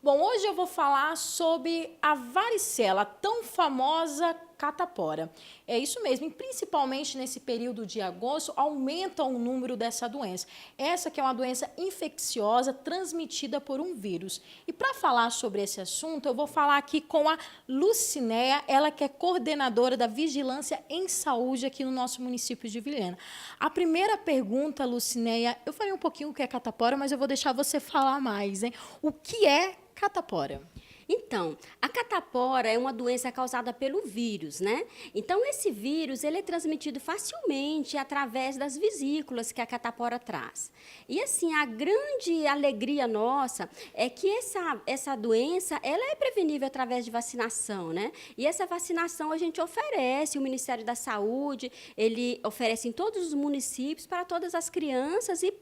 Bom, hoje eu vou falar sobre a varicela, a tão famosa catapora. É isso mesmo, e principalmente nesse período de agosto, aumenta o número dessa doença. Essa que é uma doença infecciosa transmitida por um vírus. E para falar sobre esse assunto, eu vou falar aqui com a Lucinéia, ela que é coordenadora da Vigilância em Saúde aqui no nosso município de Vilhena. A primeira pergunta, Lucinéia, eu falei um pouquinho o que é catapora, mas eu vou deixar você falar mais, hein? O que é catapora? Então, a catapora é uma doença causada pelo vírus, né? Então, esse vírus, ele é transmitido facilmente através das vesículas que a catapora traz. E, assim, a grande alegria nossa é que essa doença, ela é prevenível através de vacinação, né? E essa vacinação a gente oferece, o Ministério da Saúde, ele oferece em todos os municípios para todas as crianças e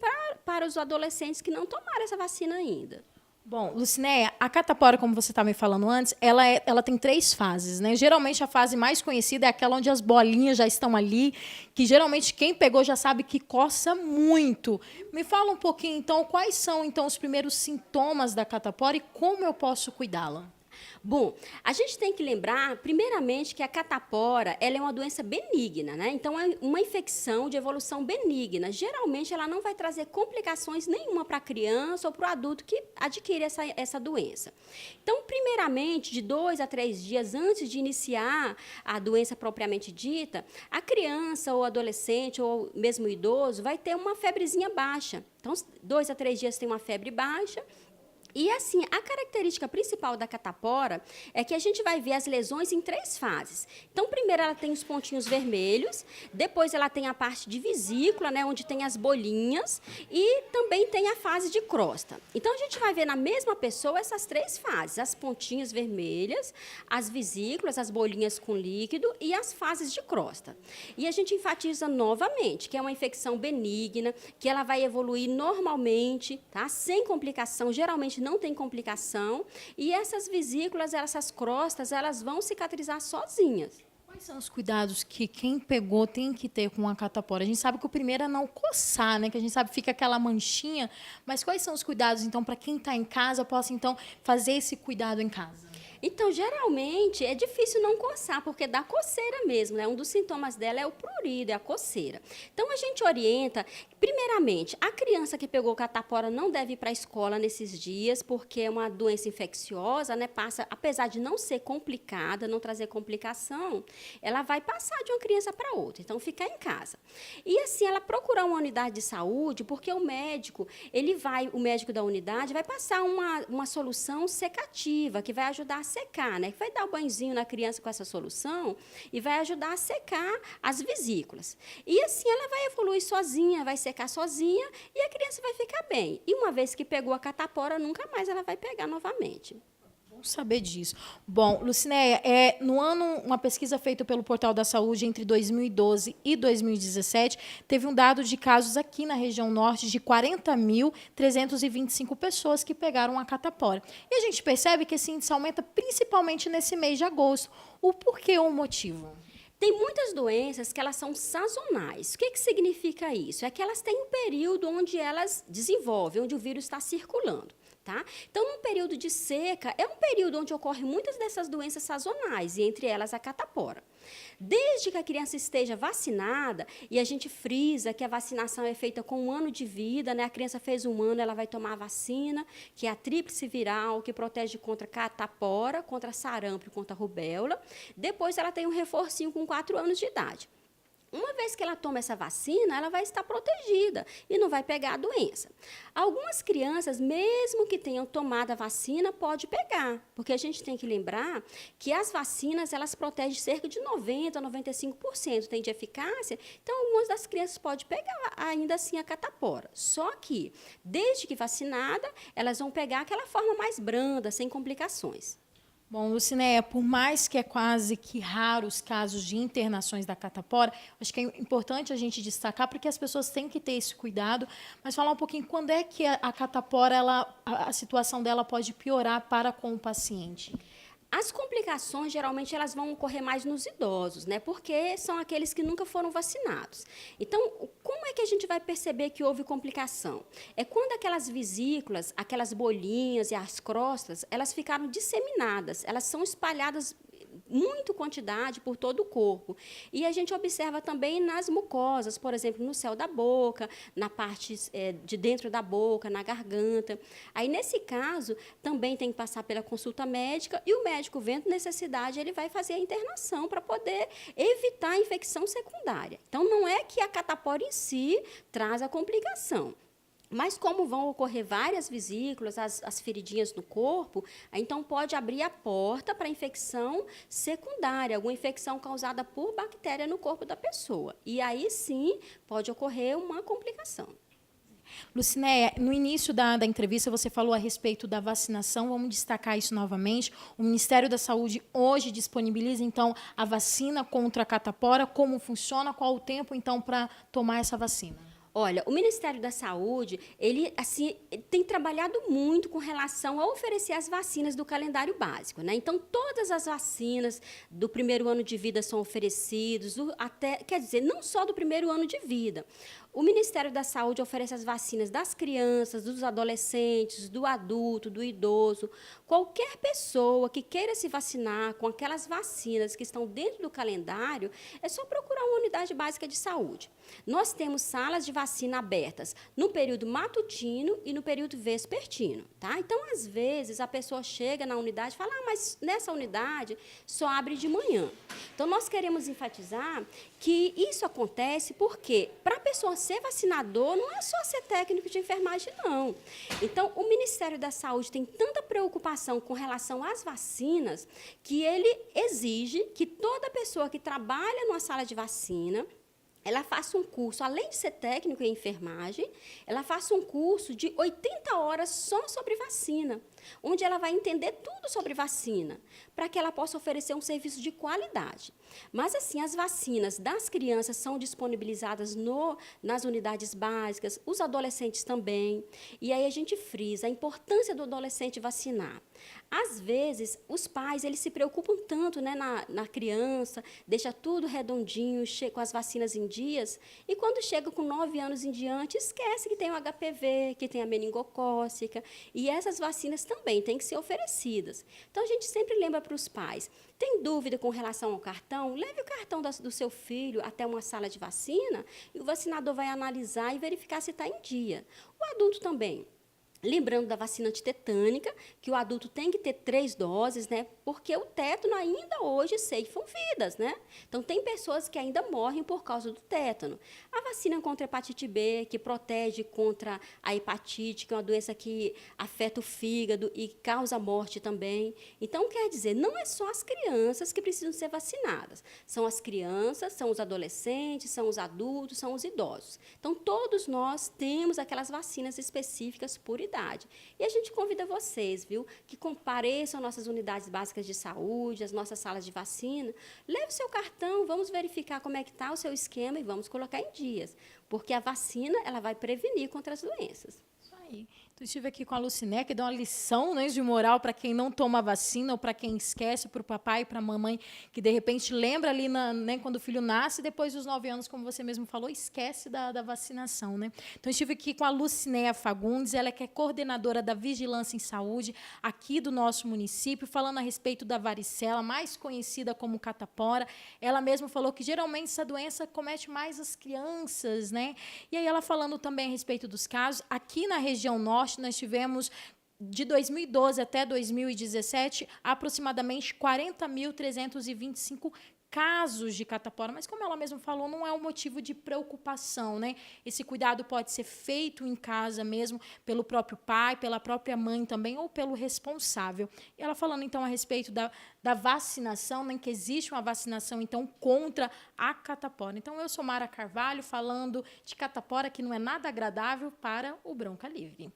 para os adolescentes que não tomaram essa vacina ainda. Bom, Lucinéia, a catapora, como você estava me falando antes, ela tem 3 fases, né? Geralmente a fase mais conhecida é aquela onde as bolinhas já estão ali, que geralmente quem pegou já sabe que coça muito. Me fala um pouquinho, então, quais são então os primeiros sintomas da catapora e como eu posso cuidá-la? Bom, a gente tem que lembrar, primeiramente, que a catapora ela é uma doença benigna, né? Então, é uma infecção de evolução benigna. Geralmente, ela não vai trazer complicações nenhuma para a criança ou para o adulto que adquire essa doença. Então, primeiramente, de 2 a 3 dias antes de iniciar a doença propriamente dita, a criança ou adolescente ou mesmo o idoso vai ter uma febrezinha baixa. Então, 2 a 3 dias tem uma febre baixa. E, assim, a característica principal da catapora é que a gente vai ver as lesões em 3 fases. Então, primeiro ela tem os pontinhos vermelhos, depois ela tem a parte de vesícula, né, onde tem as bolinhas, e também tem a fase de crosta. Então, a gente vai ver na mesma pessoa essas 3 fases, as pontinhas vermelhas, as vesículas, as bolinhas com líquido e as fases de crosta. E a gente enfatiza novamente que é uma infecção benigna, que ela vai evoluir normalmente, tá, sem complicação, geralmente não tem complicação, e essas vesículas, essas crostas, elas vão cicatrizar sozinhas. Quais são os cuidados que quem pegou tem que ter com a catapora? A gente sabe que o primeiro é não coçar, né? Que a gente sabe que fica aquela manchinha, mas quais são os cuidados, então, para quem está em casa, possa, então, fazer esse cuidado em casa? Então, geralmente, é difícil não coçar, porque dá coceira mesmo, né? Um dos sintomas dela é o prurido, é a coceira. Então, a gente orienta, primeiramente, a criança que pegou catapora não deve ir para a escola nesses dias, porque é uma doença infecciosa, né? Passa, apesar de não ser complicada, não trazer complicação, ela vai passar de uma criança para outra. Então, ficar em casa. E, assim, ela procurar uma unidade de saúde, porque o médico da unidade vai passar uma solução secativa, que vai ajudar a secar, né? Que vai dar o banhozinho na criança com essa solução e vai ajudar a secar as vesículas. E assim ela vai evoluir sozinha, vai secar sozinha e a criança vai ficar bem. E uma vez que pegou a catapora, nunca mais ela vai pegar novamente. Vamos saber disso. Bom, Lucinéia, no ano, uma pesquisa feita pelo Portal da Saúde entre 2012 e 2017, teve um dado de casos aqui na região norte de 40.325 pessoas que pegaram a catapora. E a gente percebe que esse índice aumenta principalmente nesse mês de agosto. O porquê ou o motivo? Tem muitas doenças que elas são sazonais. O que significa isso? É que elas têm um período onde elas desenvolvem, onde o vírus está circulando. Tá? Então, num período de seca, é um período onde ocorrem muitas dessas doenças sazonais, e entre elas a catapora. Desde que a criança esteja vacinada, e a gente frisa que a vacinação é feita com 1 ano de vida, né? A criança fez 1 ano, ela vai tomar a vacina, que é a tríplice viral, que protege contra catapora, contra sarampo e contra rubéola. Depois, ela tem um reforcinho com 4 anos de idade. Uma vez que ela toma essa vacina, ela vai estar protegida e não vai pegar a doença. Algumas crianças, mesmo que tenham tomado a vacina, pode pegar, porque a gente tem que lembrar que as vacinas, elas protegem cerca de 90% a 95% tem de eficácia, então algumas das crianças podem pegar ainda assim a catapora. Só que, desde que vacinada, elas vão pegar aquela forma mais branda, sem complicações. Bom, Lucinéia, por mais que é quase que raro os casos de internações da catapora, acho que é importante a gente destacar, porque as pessoas têm que ter esse cuidado, mas falar um pouquinho quando é que a catapora, a situação dela pode piorar para com o paciente. As complicações, geralmente, elas vão ocorrer mais nos idosos, né? Porque são aqueles que nunca foram vacinados. Então, como é que a gente vai perceber que houve complicação? É quando aquelas vesículas, aquelas bolinhas e as crostas, elas ficaram disseminadas, elas são espalhadas muito quantidade por todo o corpo. E a gente observa também nas mucosas, por exemplo, no céu da boca, na parte de dentro da boca, na garganta. Aí, nesse caso, também tem que passar pela consulta médica e o médico, vendo necessidade, ele vai fazer a internação para poder evitar a infecção secundária. Então, não é que a catapora em si traz a complicação. Mas como vão ocorrer várias vesículas, as feridinhas no corpo, então pode abrir a porta para infecção secundária, alguma infecção causada por bactéria no corpo da pessoa. E aí sim pode ocorrer uma complicação. Lucinéia, no início da entrevista você falou a respeito da vacinação, vamos destacar isso novamente. O Ministério da Saúde hoje disponibiliza, então, a vacina contra a catapora. Como funciona? Qual o tempo, então, para tomar essa vacina? Olha, o Ministério da Saúde, ele assim, tem trabalhado muito com relação a oferecer as vacinas do calendário básico, né? Então, todas as vacinas do primeiro ano de vida são oferecidas, quer dizer, não só do primeiro ano de vida. O Ministério da Saúde oferece as vacinas das crianças, dos adolescentes, do adulto, do idoso. Qualquer pessoa que queira se vacinar com aquelas vacinas que estão dentro do calendário, é só procurar uma unidade básica de saúde. Nós temos salas de vacina abertas no período matutino e no período vespertino, tá? Então, às vezes, a pessoa chega na unidade e fala, mas nessa unidade só abre de manhã. Então, nós queremos enfatizar que isso acontece porque, para a pessoa ser vacinador, não é só ser técnico de enfermagem, não. Então, o Ministério da Saúde tem tanta preocupação com relação às vacinas que ele exige que toda pessoa que trabalha numa sala de vacina, ela faça um curso, além de ser técnico em enfermagem, ela faça um curso de 80 horas só sobre vacina, onde ela vai entender tudo sobre vacina, para que ela possa oferecer um serviço de qualidade. Mas, assim, as vacinas das crianças são disponibilizadas nas unidades básicas, os adolescentes também. E aí a gente frisa a importância do adolescente vacinar. Às vezes, os pais eles se preocupam tanto, né, na criança, deixa tudo redondinho, com as vacinas em dias, e quando chega com 9 anos em diante, esquece que tem o HPV, que tem a meningocócica, e essas vacinas também têm que ser oferecidas. Então, a gente sempre lembra para os pais, tem dúvida com relação ao cartão? Leve o cartão do seu filho até uma sala de vacina, e o vacinador vai analisar e verificar se está em dia. O adulto também. Lembrando da vacina antitetânica, que o adulto tem que ter 3 doses, né? Porque o tétano ainda hoje ceifam vidas, né? Então, tem pessoas que ainda morrem por causa do tétano. A vacina contra a hepatite B, que protege contra a hepatite, que é uma doença que afeta o fígado e causa morte também. Então, quer dizer, não é só as crianças que precisam ser vacinadas. São as crianças, são os adolescentes, são os adultos, são os idosos. Então, todos nós temos aquelas vacinas específicas por idade. E a gente convida vocês, viu, que compareçam às nossas unidades básicas de saúde, às nossas salas de vacina. Leve o seu cartão, vamos verificar como é que está o seu esquema e vamos colocar em dias. Porque a vacina ela vai prevenir contra as doenças. Isso aí. Então, estive aqui com a Lucinéia, que deu uma lição, né, de moral para quem não toma vacina ou para quem esquece, para o papai e para a mamãe, que de repente lembra ali né, quando o filho nasce, depois dos 9 anos, como você mesmo falou, esquece da vacinação. Né? Então, estive aqui com a Lucinéia Fagundes, ela que é coordenadora da Vigilância em Saúde aqui do nosso município, falando a respeito da varicela, mais conhecida como catapora. Ela mesma falou que geralmente essa doença comete mais as crianças, né? E aí ela falando também a respeito dos casos, aqui na região norte, nós tivemos, de 2012 até 2017, aproximadamente 40.325 casos de catapora, mas como ela mesma falou, não é um motivo de preocupação, né? Esse cuidado pode ser feito em casa mesmo, pelo próprio pai, pela própria mãe também, ou pelo responsável. E ela falando, então, a respeito da vacinação, né, que existe uma vacinação, então, contra a catapora. Então, eu sou Mara Carvalho, falando de catapora, que não é nada agradável para o Bronca Livre.